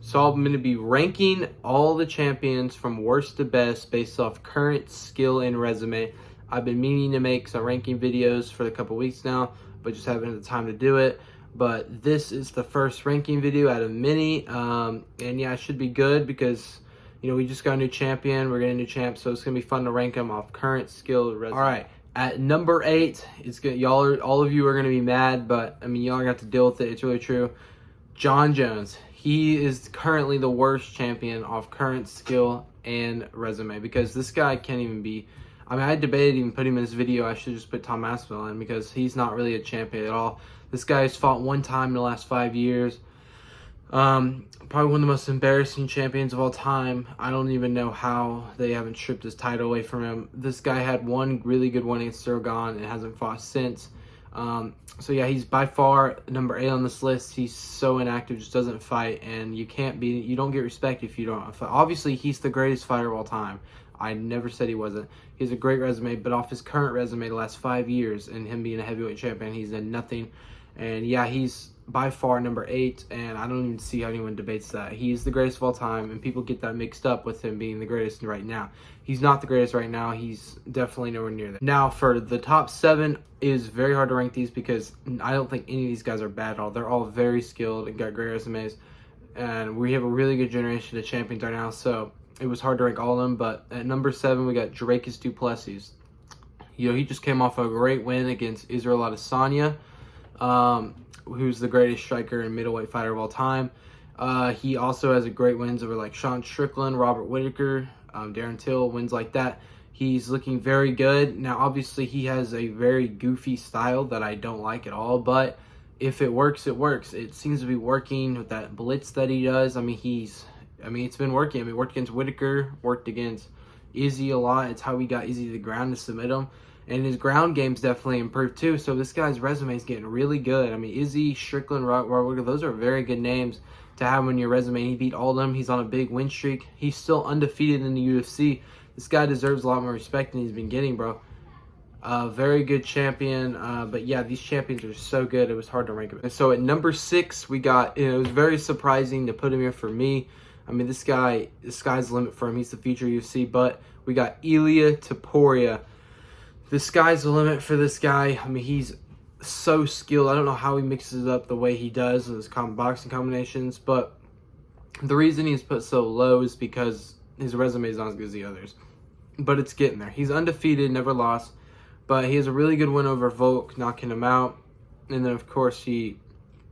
So I'm going to be ranking all the champions from worst to best based off current skill and resume. I've been meaning to make some ranking videos for a couple weeks now, but just haven't had the time to do it. But this is the first ranking video out of many. And yeah, it should be good because, you know, we just got a new champion. We're getting a new champ, so it's going to be fun to rank them off current skill and resume. All right. At number 8, it's good. All of you are going to be mad, but I mean, y'all got to deal with it. It's really true. Jon Jones. He is currently the worst champion off current skill and resume because this guy can't even be. I mean, I debated even putting him in this video. I should just put Tom Aspinall in because he's not really a champion at all. This guy has fought one time in the last 5 years. Probably one of the most embarrassing champions of all time. I don't even know how they haven't stripped his title away from him. This guy had one really good one against Sirgan and hasn't fought since. So yeah, he's by far number 8 on this list. He's so inactive, just doesn't fight, and you don't get respect if you don't fight. Obviously, he's the greatest fighter of all time. I never said he wasn't. He has a great resume, but off his current resume, the last 5 years, and him being a heavyweight champion, he's done nothing. And yeah, he's by far number 8, and I don't even see how anyone debates that. He is the greatest of all time, and people get that mixed up with him being the greatest right now. He's not the greatest right now. He's definitely nowhere near that. Now, for the top 7, it is very hard to rank these because I don't think any of these guys are bad at all. They're all very skilled and got great resumes, and we have a really good generation of champions right now, so it was hard to rank all of them. But at number 7, we got Dricus du Plessis. You know, he just came off a great win against Israel Adesanya, who's the greatest striker and middleweight fighter of all time. He also has a great wins over like Sean Strickland, Robert Whittaker, Darren Till, wins like that. He's looking very good. Now, obviously, he has a very goofy style that I don't like at all, but if it works, it works. It seems to be working with that blitz that he does. I mean, it's been working. I mean, worked against Whittaker, worked against Izzy a lot. It's how we got Izzy to the ground to submit him. And his ground game's definitely improved too. So this guy's resume is getting really good. I mean, Izzy, Strickland, Robert, those are very good names to have on your resume. He beat all of them. He's on a big win streak. He's still undefeated in the UFC. This guy deserves a lot more respect than he's been getting, bro. Very good champion. But yeah, these champions are so good. It was hard to rank them. And so at number 6, we got, it was very surprising to put him here for me. I mean, the sky's the limit for him. He's the future UFC. But we got Ilia Topuria. The sky's the limit for this guy. I mean, he's so skilled. I don't know how he mixes it up the way he does with his boxing combinations, but the reason he's put so low is because his resume is not as good as the others. But it's getting there. He's undefeated, never lost, but he has a really good win over Volk, knocking him out. And then, of course, he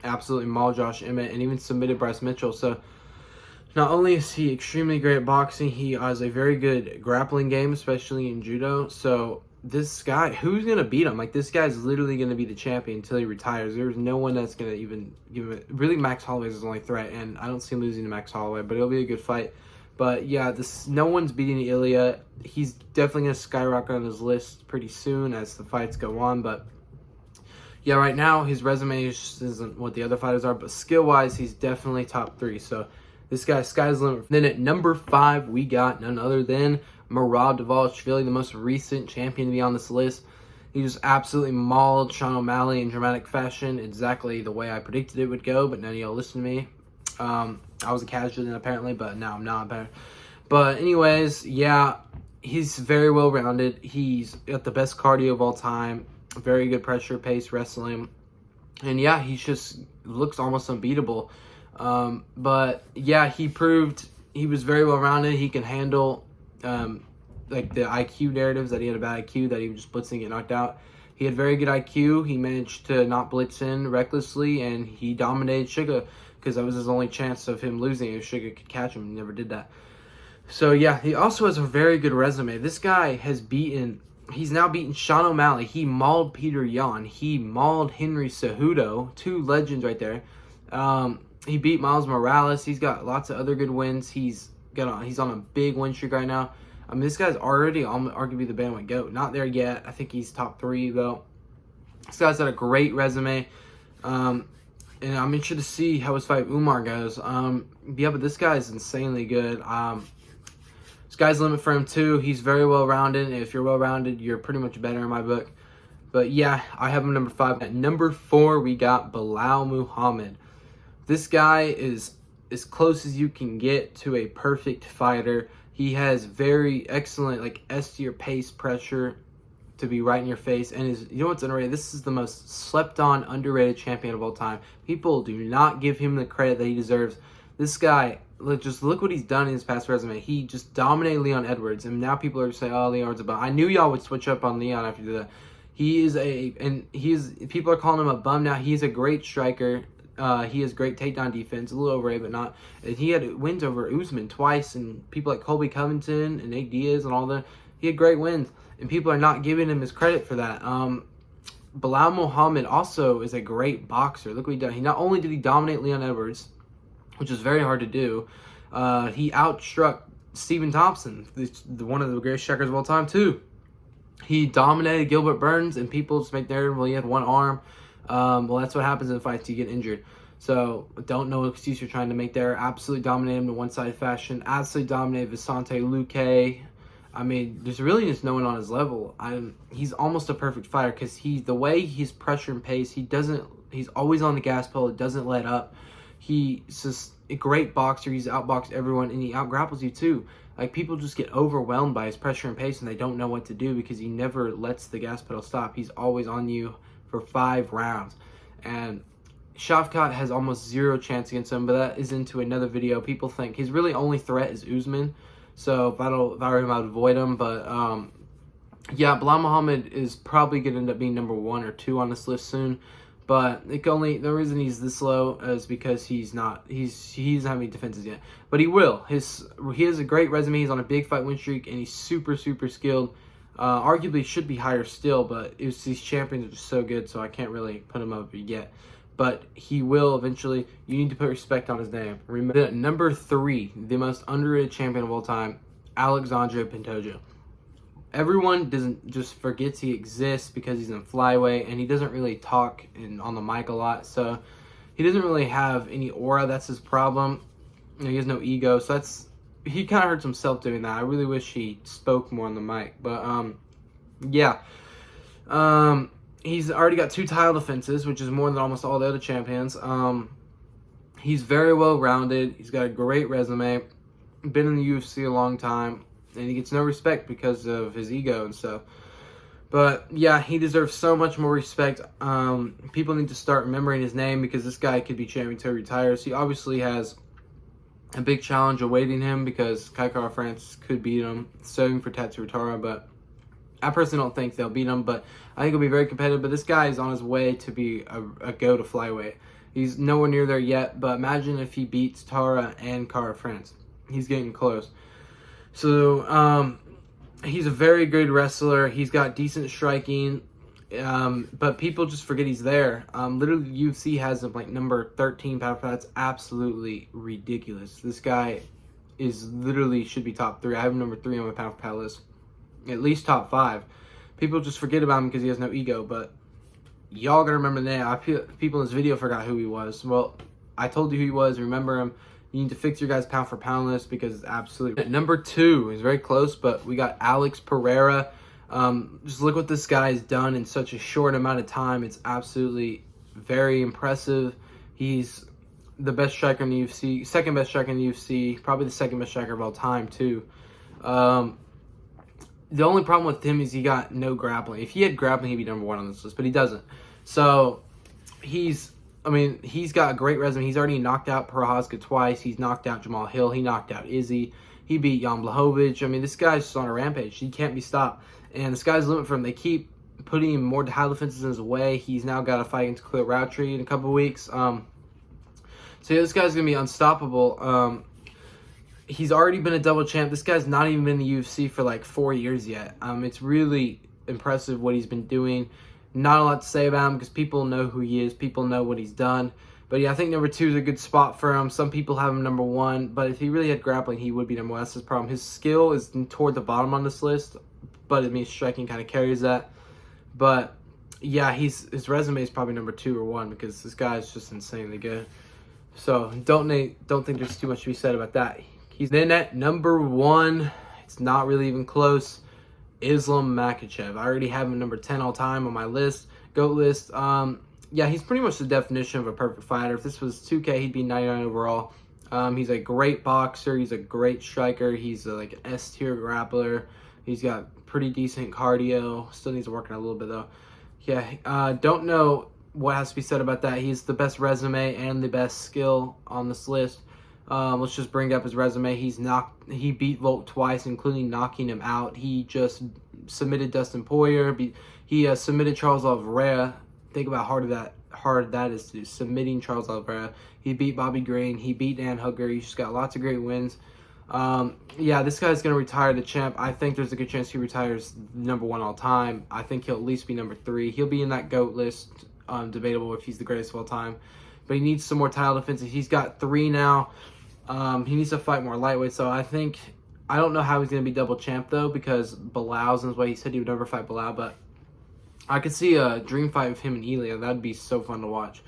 absolutely mauled Josh Emmett and even submitted Bryce Mitchell. So not only is he extremely great at boxing, he has a very good grappling game, especially in judo. So this guy, who's going to beat him? Like, this guy's literally going to be the champion until he retires. There's no one that's going to even give him it. Really, Max Holloway's his only threat, and I don't see him losing to Max Holloway, but it'll be a good fight. But yeah, no one's beating Ilia. He's definitely going to skyrocket on his list pretty soon as the fights go on. But yeah, right now, his resume just isn't what the other fighters are, but skill-wise, he's definitely top 3. So this guy, sky's the limit. Then at number 5, we got none other than Merab Dvalishvili, the most recent champion to be on this list. He just absolutely mauled Sean O'Malley in dramatic fashion, exactly the way I predicted it would go, but none of y'all listen to me. I was a casualty then apparently, but now I'm not. But anyways, yeah, he's very well-rounded. He's got the best cardio of all time, very good pressure pace wrestling, and yeah, he just looks almost unbeatable. But yeah, he proved he was very well-rounded. He can handle like the IQ narratives that he had a bad IQ, that he would just blitz and get knocked out. He had very good IQ. He managed to not blitz in recklessly, and he dominated Sugar because that was his only chance of him losing if Sugar could catch him. He never did that. So yeah, he also has a very good resume. This guy he's now beaten Sean O'Malley. He mauled Peter Yan. He mauled Henry Cejudo, 2 legends right there. He beat Miles Morales. He's got lots of other good wins. He's on a big win streak right now. I mean, this guy's already arguably the bandwagon GOAT. Not there yet. I think he's top 3 though. This guy's got a great resume. And I'm interested to see how his fight with Umar goes. Yeah, but this guy is insanely good. Sky's the limit for him too. He's very well-rounded. And if you're well-rounded, you're pretty much better in my book. But yeah, I have him number 5. At number 4, we got Belal Muhammad. This guy is as close as you can get to a perfect fighter. He has very excellent, like, S-tier pace pressure to be right in your face. And you know what's underrated? This is the most slept on, underrated champion of all time. People do not give him the credit that he deserves. This guy, just look what he's done in his past resume. He just dominated Leon Edwards, and now people are saying, "Oh, Leon's a bum." I knew y'all would switch up on Leon after that. People are calling him a bum now. He's a great striker. He has great takedown defense, a little overrated, but not. And he had wins over Usman twice, and people like Colby Covington and Nate Diaz and all that. He had great wins, and people are not giving him his credit for that. Belal Muhammad also is a great boxer. Look what he done. He not only did he dominate Leon Edwards, which is very hard to do, he outstruck Stephen Thompson, one of the greatest strikers of all time, too. He dominated Gilbert Burns, and people just make narrative, well, he had one arm. Well, that's what happens in fights. You get injured. So, don't know what excuse you're trying to make there. Absolutely dominated him in one-sided fashion. Absolutely dominated Vicente Luque. I mean, there's really just no one on his level. He's almost a perfect fighter because the way he's pressure and pace, he's always on the gas pedal. It doesn't let up. He's just a great boxer. He's outboxed everyone, and he outgrapples you too. Like, people just get overwhelmed by his pressure and pace, and they don't know what to do because he never lets the gas pedal stop. He's always on you for 5 rounds. And Shavkat has almost zero chance against him, but that is into another video. People think his really only threat is Usman. So if I were him, I would avoid him. But yeah, Belal Muhammad is probably going to end up being number 1 or 2 on this list soon. But the reason he's this low is because he doesn't have any defenses yet. But he will. He has a great resume. He's on a big fight win streak, and he's super, super skilled. Arguably should be higher still, but these champions are just so good, so I can't really put him up yet. But he will eventually. You need to put respect on his name. Remember, number 3, the most underrated champion of all time, Alexandre Pantoja. Everyone just forgets he exists because he's in flyweight, and he doesn't really talk on the mic a lot, so he doesn't really have any aura. That's his problem. He has no ego, so he kind of hurts himself doing that. I really wish he spoke more on the mic, but yeah. He's already got 2 title defenses, which is more than almost all the other champions. He's very well rounded. He's got a great resume. Been in the UFC a long time. And he gets no respect because of his ego and stuff. But yeah, he deserves so much more respect. People need to start remembering his name because this guy could be champion until he retires. He obviously has a big challenge awaiting him because Kai France could beat him, serving for Tatsuro Tara. But I personally don't think they'll beat him. But I think it'll be very competitive. But this guy is on his way to be a go to flyweight. He's nowhere near there yet. But imagine if he beats Tara and Cara France. He's getting close. So, he's a very good wrestler. He's got decent striking, but people just forget he's there. Literally, UFC has him like number 13 pound for pound. That's absolutely ridiculous. This guy should be top 3. I have him number 3 on my pound for pound list. At least top 5. People just forget about him because he has no ego, but y'all gotta remember the name. People in this video forgot who he was. Well, I told you who he was. Remember him. You need to fix your guys' pound for pound list because it's absolutely... Number 2 is very close, but we got Alex Pereira. Just look what this guy has done in such a short amount of time. It's absolutely very impressive. He's the best striker in the UFC, second best striker in the UFC, probably the second best striker of all time, too. The only problem with him is he got no grappling. If he had grappling, he'd be number 1 on this list, but he doesn't. So, he's got a great resume. He's already knocked out Prochazka twice. He's knocked out Jamal Hill. He knocked out Izzy. He beat Jan Blachowicz. I mean, this guy's just on a rampage. He can't be stopped. And the sky's the limit for him. They keep putting more high defenses in his way. He's now got a fight against Khalil Rountree in a couple of weeks. So yeah, this guy's going to be unstoppable. He's already been a double champ. This guy's not even been in the UFC for like 4 years yet. It's really impressive what he's been doing. Not a lot to say about him because people know who he is. People know what he's done. But yeah, I think number 2 is a good spot for him. Some people have him number 1. But if he really had grappling, he would be number 1. That's his problem. His skill is toward the bottom on this list. But it means striking kind of carries that. But yeah, his resume is probably number 2 or 1 because this guy is just insanely good. So don't think there's too much to be said about that. He's then at number 1. It's not really even close. Islam Makhachev. I already have him number 10 all time on my list, GOAT list. Yeah, he's pretty much the definition of a perfect fighter. If this was 2K, he'd be 99 overall. He's a great boxer. He's a great striker. He's like an S-tier grappler. He's got pretty decent cardio. Still needs to work on it a little bit, though. Yeah, don't know what has to be said about that. He's the best resume and the best skill on this list. Let's just bring up his resume. He beat Volk twice, including knocking him out. He just submitted Dustin Poirier. He submitted Charles Oliveira. Think about how hard that is to do, submitting Charles Oliveira. He beat Bobby Green. He beat Dan Hooker. He's just got lots of great wins. Yeah, this guy's going to retire the champ. I think there's a good chance he retires #1 all time. I think he'll at least be #3. He'll be in that GOAT list. Debatable if he's the greatest of all time. But he needs some more title defenses. He's got 3 now. He needs to fight more lightweight. So I don't know how he's going to be double champ, though, because Belal's in his way. He said he would never fight Belal, but I could see a dream fight with him and Ilia. That'd be so fun to watch.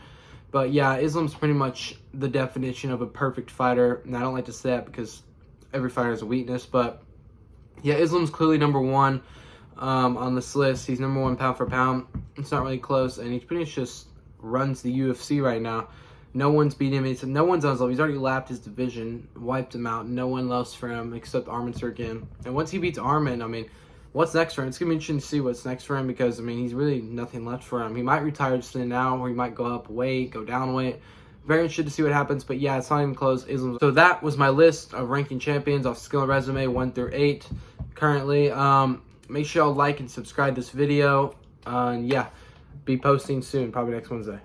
But yeah, Islam's pretty much the definition of a perfect fighter. And I don't like to say that because every fighter has a weakness. But yeah, Islam's clearly #1 on this list. He's #1 pound for pound. It's not really close. And he pretty much just runs the UFC right now. No one's beating him. No one's on his level. He's already lapped his division, wiped him out. No one loves for him except Arman Tsarukyan. And once he beats Arman, I mean, what's next for him? It's going to be interesting to see what's next for him because, I mean, he's really nothing left for him. He might retire just in now, or he might go up weight, go down weight. Very interested to see what happens, but yeah, it's not even close. So that was my list of ranking champions off skill and resume 1 through 8 currently. Make sure y'all like and subscribe this video. And yeah, be posting soon, probably next Wednesday.